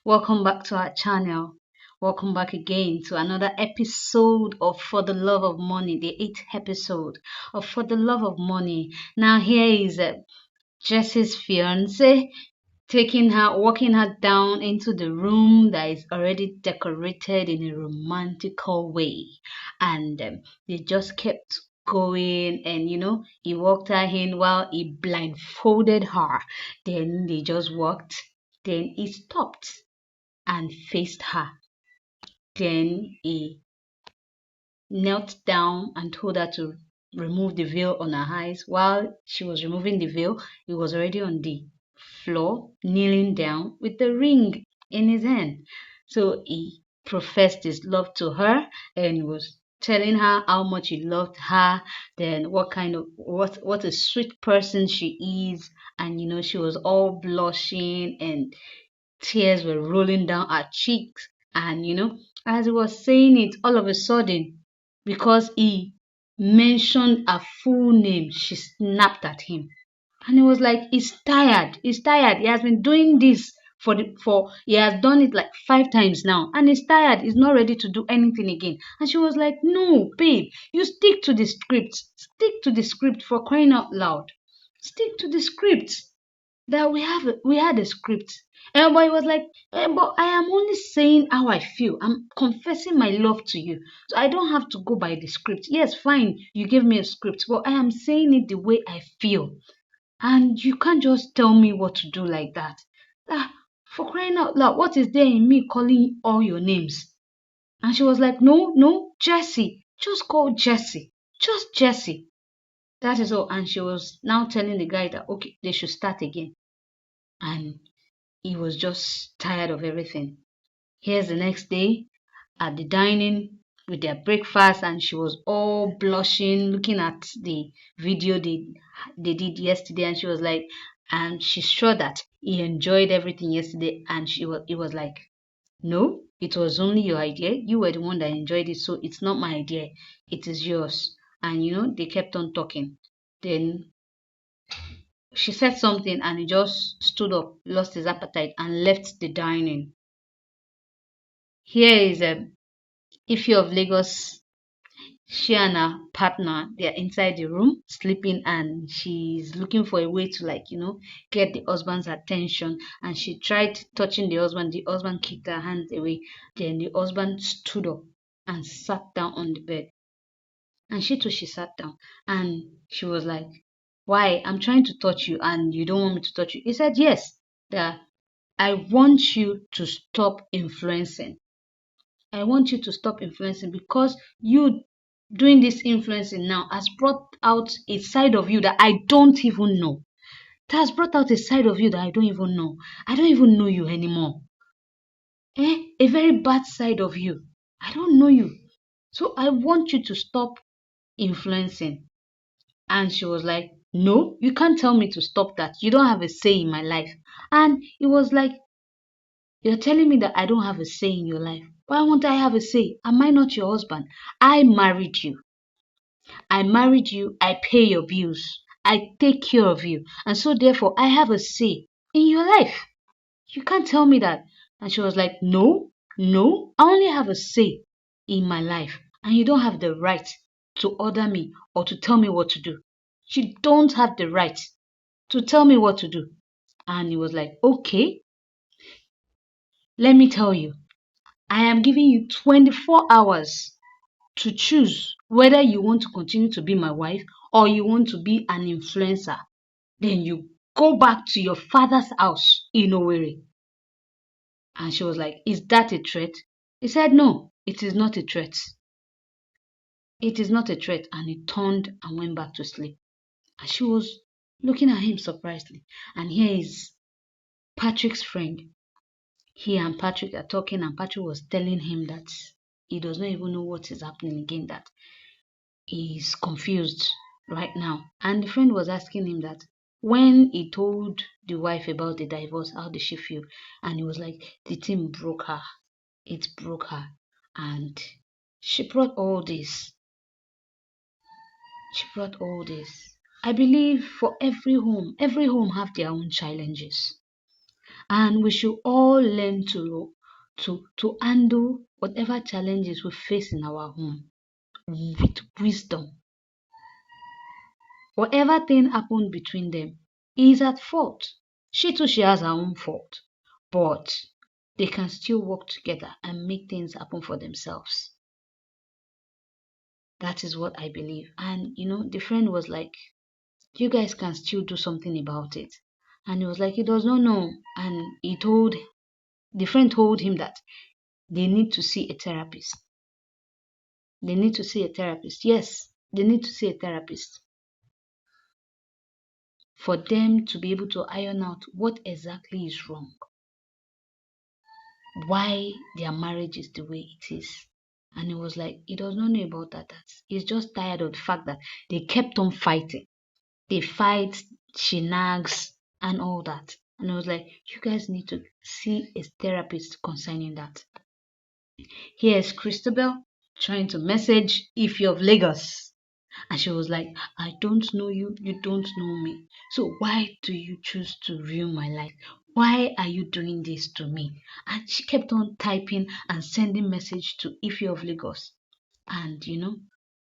Welcome back to our channel. Welcome back again to another episode of For the Love of Money, the 8th episode of For the Love of Money. Now here is Jessie's fiance walking her down into the room that is already decorated in a romantical way. And they just kept going, and he walked her in while he blindfolded her. Then they just walked. Then he stopped and faced her. Then he knelt down and told her to remove the veil on her eyes. While she was removing the veil, he was already on the floor, kneeling down with the ring in his hand. So he professed his love to her and was telling her how much he loved her, then what a sweet person she is. And she was all blushing and tears were rolling down her cheeks. And as he was saying it, all of a sudden, because he mentioned her full name, she snapped at him. And he was like, he's tired. He's tired. He has been doing this for he has done it like 5 times now. And he's tired. He's not ready to do anything again. And she was like, no, babe, you stick to the script. Stick to the script, for crying out loud. Stick to the script. That we had a script. But he was like, but I am only saying how I feel. I'm confessing my love to you. So I don't have to go by the script. Yes, fine, you gave me a script, but I am saying it the way I feel. And you can't just tell me what to do like that. For crying out loud, what is there in me calling all your names? And she was like, no, Jessie. Just call Jessie. Just Jessie. That is all. And she was now telling the guy that, okay, they should start again. And he was just tired of everything. Here's the next day at the dining with their breakfast, and she was all blushing, looking at the video they did yesterday, and she was like, and she's sure that he enjoyed everything yesterday. And it was like, no, it was only your idea. You were the one that enjoyed it, so it's not my idea. It is yours. And they kept on talking. Then she said something and he just stood up, lost his appetite, and left the dining. Here is Ife of Lagos. She and her partner, they are inside the room sleeping, and she's looking for a way to get the husband's attention. And she tried touching the husband. The husband kicked her hands away. Then the husband stood up and sat down on the bed. And she sat down, and she was like, why? I'm trying to touch you and you don't want me to touch you. He said, yes, that I want you to stop influencing. I want you to stop influencing, because you doing this influencing now has brought out a side of you that I don't even know. It has brought out a side of you that I don't even know. I don't even know you anymore. A very bad side of you. I don't know you. So I want you to stop influencing. And she was like, no, you can't tell me to stop that. You don't have a say in my life. And it was like, you're telling me that I don't have a say in your life. Why won't I have a say? Am I not your husband? I married you. I pay your bills. I take care of you. And so therefore, I have a say in your life. You can't tell me that. And she was like, no, I only have a say in my life. And you don't have the right to order me or to tell me what to do. You don't have the right to tell me what to do. And he was like, okay, let me tell you. I am giving you 24 hours to choose whether you want to continue to be my wife or you want to be an influencer. Then you go back to your father's house in Owerri. And she was like, is that a threat? He said, no, it is not a threat. It is not a threat. And he turned and went back to sleep. And she was looking at him surprisedly. And here is Patrick's friend. He and Patrick are talking, and Patrick was telling him that he does not even know what is happening again, that he's confused right now. And the friend was asking him that when he told the wife about the divorce, how did she feel? And he was like, the thing broke her. It broke her. And she brought all this. I believe for every home have their own challenges. And we should all learn to handle whatever challenges we face in our home with wisdom. Whatever thing happened between them is at fault. She too, she has her own fault. But they can still work together and make things happen for themselves. That is what I believe. And the friend was like, you guys can still do something about it. And he was like, he does not know. And the friend told him that they need to see a therapist. They need to see a therapist. Yes, they need to see a therapist for them to be able to iron out what exactly is wrong, why their marriage is the way it is. And he was like, he does not know about that. He's just tired of the fact that they kept on fighting. They fight, she nags, and all that. And I was like, you guys need to see a therapist concerning that. Here's Christabel trying to message if you're of Lagos. And she was like, I don't know you, you don't know me. So why do you choose to ruin my life? Why are you doing this to me? And she kept on typing and sending message to Ify of Lagos. And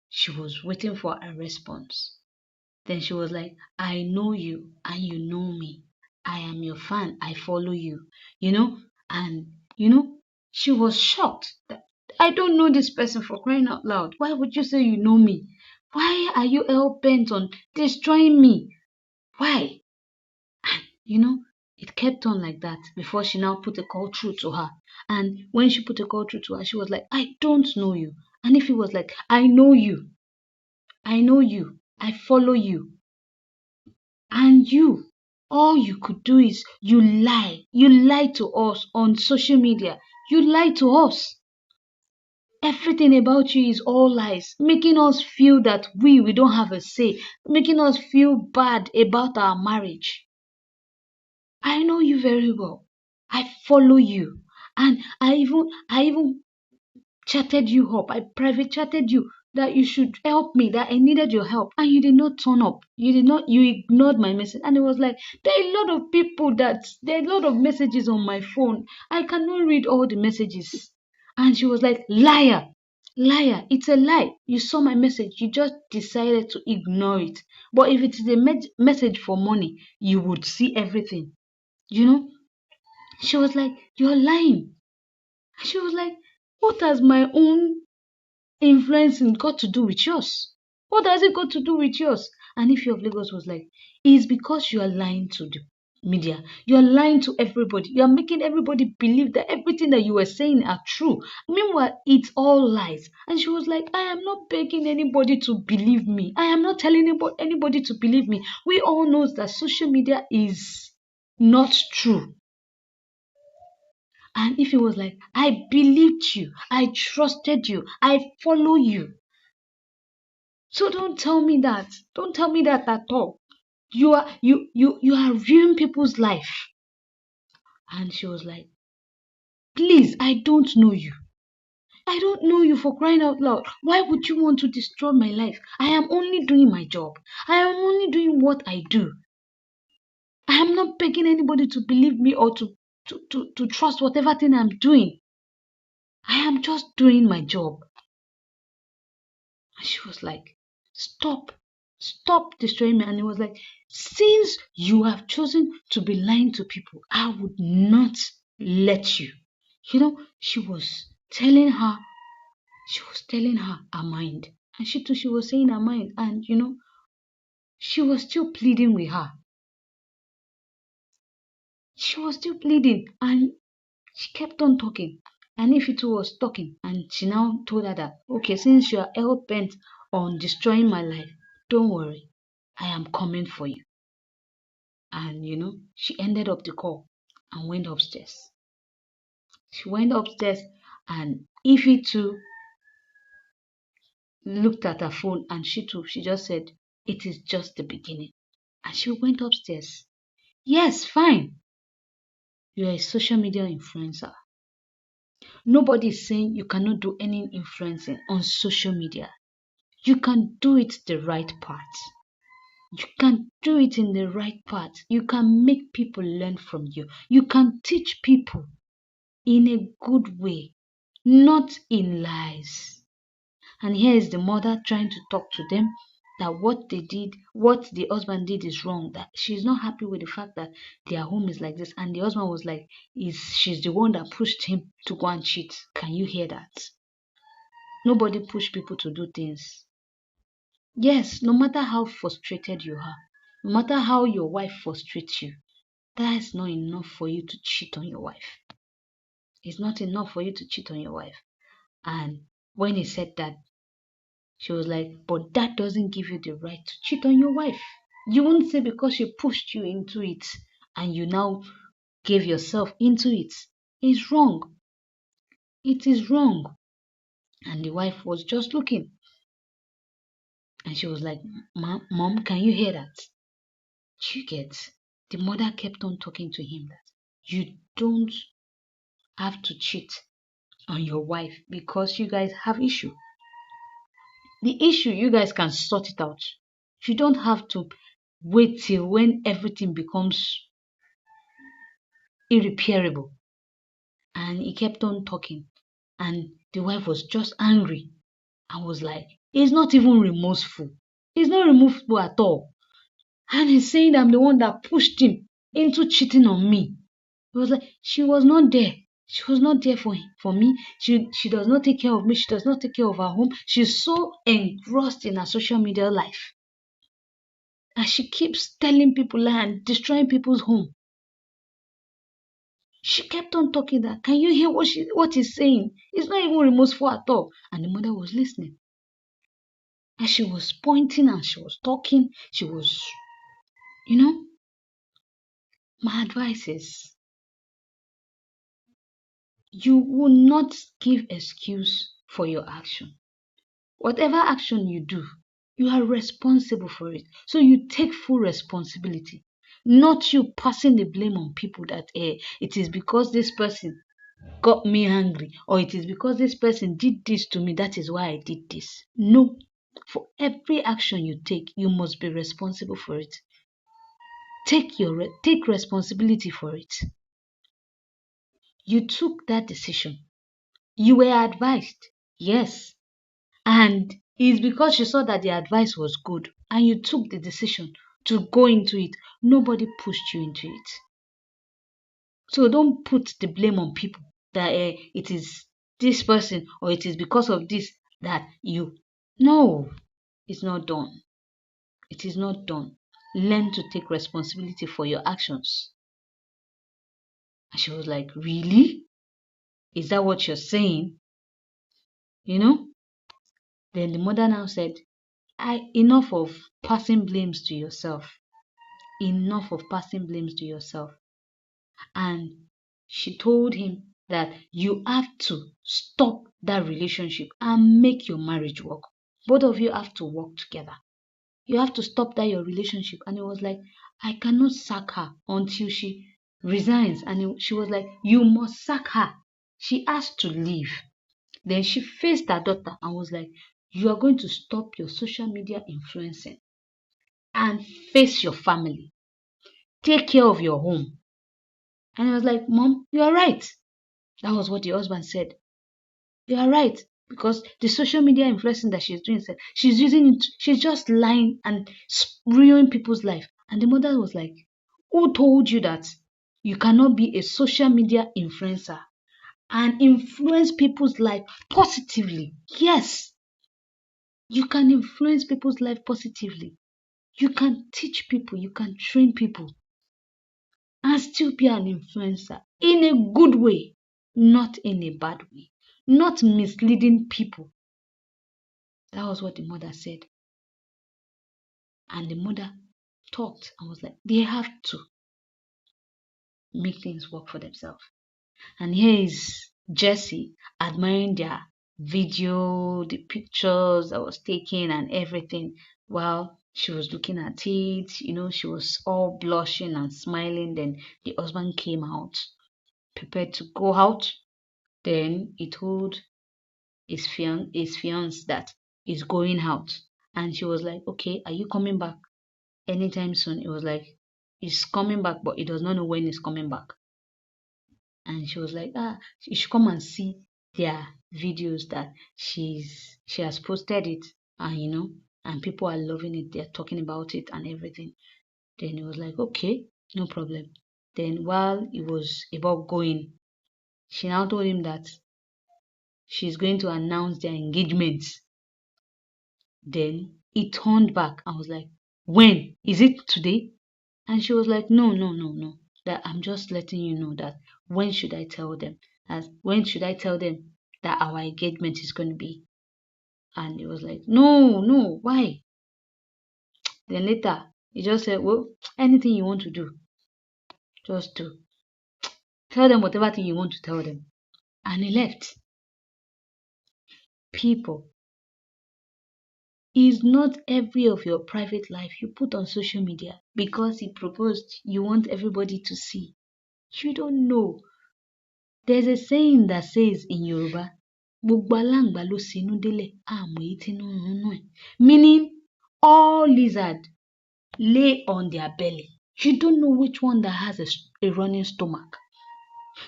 she was waiting for a response. Then she was like, I know you and you know me. I am your fan. I follow you. And she was shocked that I don't know this person, for crying out loud. Why would you say you know me? Why are you hell bent on destroying me? Why? And it kept on like that before she now put a call through to her. And when she put a call through to her, she was like, I don't know you. And if he was like, I know you. I know you. I follow you. And all you could do is you lie. You lie to us on social media. You lie to us. Everything about you is all lies, making us feel that we don't have a say, making us feel bad about our marriage. I know you very well. I follow you. And I even chatted you up. I private chatted you that you should help me, that I needed your help. And you did not turn up. You ignored my message. And it was like, there are a lot of messages on my phone. I cannot read all the messages. And she was like, liar, liar, it's a lie. You saw my message. You just decided to ignore it. But if it is a message for money, you would see everything. She was like, you're lying. She was like, what has my own influencing got to do with yours? What does it got to do with yours? And if your of Lagos was like, it's because you are lying to the media. You are lying to everybody. You are making everybody believe that everything that you were saying are true. Meanwhile, it's all lies. And she was like, I am not begging anybody to believe me. I am not telling anybody to believe me. We all know that social media is not true. And if he was like, I believed you, I trusted you, I follow you. So don't tell me that. Don't tell me that at all. You are ruining people's life. And she was like, please, I don't know you. I don't know you, for crying out loud. Why would you want to destroy my life? I am only doing my job. I am only doing what I do. I am not begging anybody to believe me or to trust whatever thing I'm doing. I am just doing my job. And she was like, stop destroying me. And he was like, since you have chosen to be lying to people, I would not let you. She was telling her her mind. And she was saying her mind. And she was still pleading with her. She was still pleading. And she kept on talking. And if it was talking, and she now told her that, okay, since you are hell bent on destroying my life, don't worry, I am coming for you. And she ended up the call and went upstairs. She went upstairs, and Ify too looked at her phone, and she just said, it is just the beginning. And she went upstairs. Yes, fine. You're a social media influencer. Nobody is saying you cannot do any influencing on social media. You can do it the right part. You can do it in the right path. You can make people learn from you. You can teach people in a good way, not in lies. And here is the mother trying to talk to them that what they did, what the husband did is wrong, that she's not happy with the fact that their home is like this. And the husband was like, she's the one that pushed him to go and cheat. Can you hear that? Nobody push people to do things. Yes, no matter how frustrated you are, no matter how your wife frustrates you, that is not enough for you to cheat on your wife. It's not enough for you to cheat on your wife. And when he said that, she was like, but that doesn't give you the right to cheat on your wife. You won't say because she pushed you into it and you now gave yourself into it. It's wrong. It is wrong. And the wife was just looking. And she was like, Mom, can you hear that? You get. The mother kept on talking to him that you don't have to cheat on your wife because you guys have issue. The issue, you guys can sort it out. You don't have to wait till when everything becomes irreparable. And he kept on talking. And the wife was just angry and was like, he's not even remorseful. He's not remorseful at all. And he's saying I'm the one that pushed him into cheating on me. It was like she was not there. She was not there for me. She does not take care of me. She does not take care of her home. She's so engrossed in her social media life. And she keeps telling people and destroying people's home. She kept on talking that. Can you hear what he's saying? It's not even remorseful at all. And the mother was listening. And she was pointing and she was talking. She was, my advice is you will not give excuse for your action. Whatever action you do, you are responsible for it. So you take full responsibility. Not you passing the blame on people that it is because this person got me angry or it is because this person did this to me, that is why I did this. No. For every action you take, you must be responsible for it. Take responsibility for it. You took that decision. You were advised. Yes. And it's because you saw that the advice was good and you took the decision to go into it. Nobody pushed you into it. So don't put the blame on people that it is this person or it is because of this that you. No, it's not done. It is not done. Learn to take responsibility for your actions. And she was like, really? Is that what you're saying? Then the mother now said, enough of passing blames to yourself. Enough of passing blames to yourself. And she told him that you have to stop that relationship and make your marriage work. Both of you have to work together. You have to stop your relationship. And it was like, I cannot sack her until she resigns. And she was like, you must sack her. She has to leave. Then she faced her daughter and was like, you are going to stop your social media influencing and face your family. Take care of your home. And I was like, Mom, you are right. That was what the husband said. You are right. Because the social media influencing that she's doing, she's using it, she's just lying and ruining people's life. And the mother was like, who told you that you cannot be a social media influencer and influence people's life positively? Yes, you can influence people's life positively. You can teach people, you can train people and still be an influencer in a good way, not in a bad way, not misleading people. That was what the mother said. And the mother talked and was like, they have to make things work for themselves. And here is Jessie admiring their video, the pictures that was taken and everything while she was looking at it. She was all blushing and smiling. Then the husband came out, prepared to go out. Then he told his fiance that he's going out. And she was like, okay, are you coming back? anytime soon. It was like he's coming back, but he does not know when he's coming back. And she was like, you should come and see their videos that she has posted it, and and people are loving it. They're talking about it and everything. Then he was like, okay, no problem. Then while he was about going, she now told him that she's going to announce their engagement. Then he turned back and was like, when? Is it today? And she was like, no, no, no, no. That I'm just letting you know that when should I tell them? As when should I tell them that our engagement is going to be? And he was like, no, no, why? Then later he just said, well, anything you want to do, just do. Tell them whatever thing you want to tell them. And he left. People, is not every of your private life you put on social media because he proposed, you want everybody to see. You don't know. There's a saying that says in Yoruba, gbogbo aláǹgbá ló sinú délẹ̀, àmọ́ èyí tínú ń run ẹ̀. Meaning, all lizards lay on their belly. You don't know which one that has a running stomach.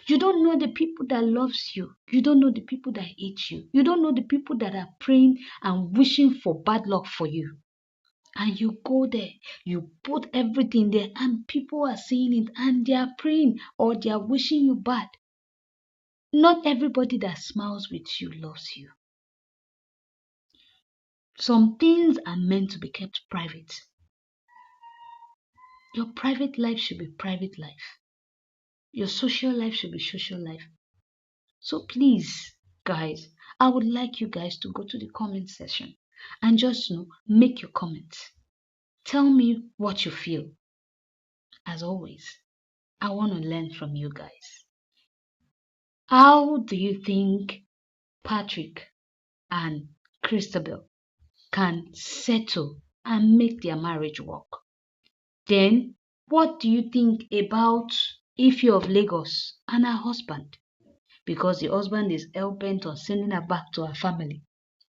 You don't know the people that loves you. You don't know the people that hate you. You don't know the people that are praying and wishing for bad luck for you. And you go there, you put everything there, and people are seeing it and they are praying or they are wishing you bad. Not everybody that smiles with you loves you. Some things are meant to be kept private. Your private life should be private life. Your social life should be social life. So please, guys, I would like you guys to go to the comment section and just make your comments. Tell me what you feel. As always, I want to learn from you guys. How do you think Patrick and Christabel can settle and make their marriage work? Then, what do you think about Ife of Lagos and her husband? Because the husband is hell-bent on sending her back to her family.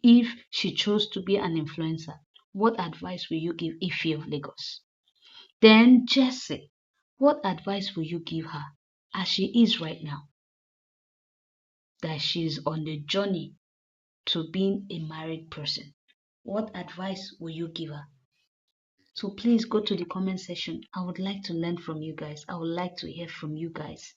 If she chose to be an influencer, what advice will you give Ife of Lagos? Then Jessie, what advice will you give her as she is right now? That she's on the journey to being a married person. What advice will you give her? So please go to the comment section. I would like to learn from you guys. I would like to hear from you guys.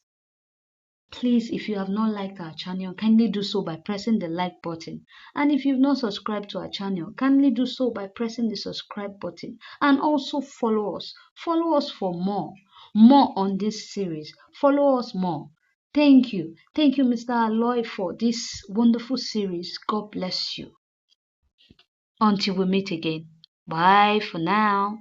Please, if you have not liked our channel, kindly do so by pressing the like button. And if you've not subscribed to our channel, kindly do so by pressing the subscribe button. And also follow us. Follow us for more on this series. Follow us more. Thank you. Thank you, Mr. Aloy, for this wonderful series. God bless you. Until we meet again. Bye for now.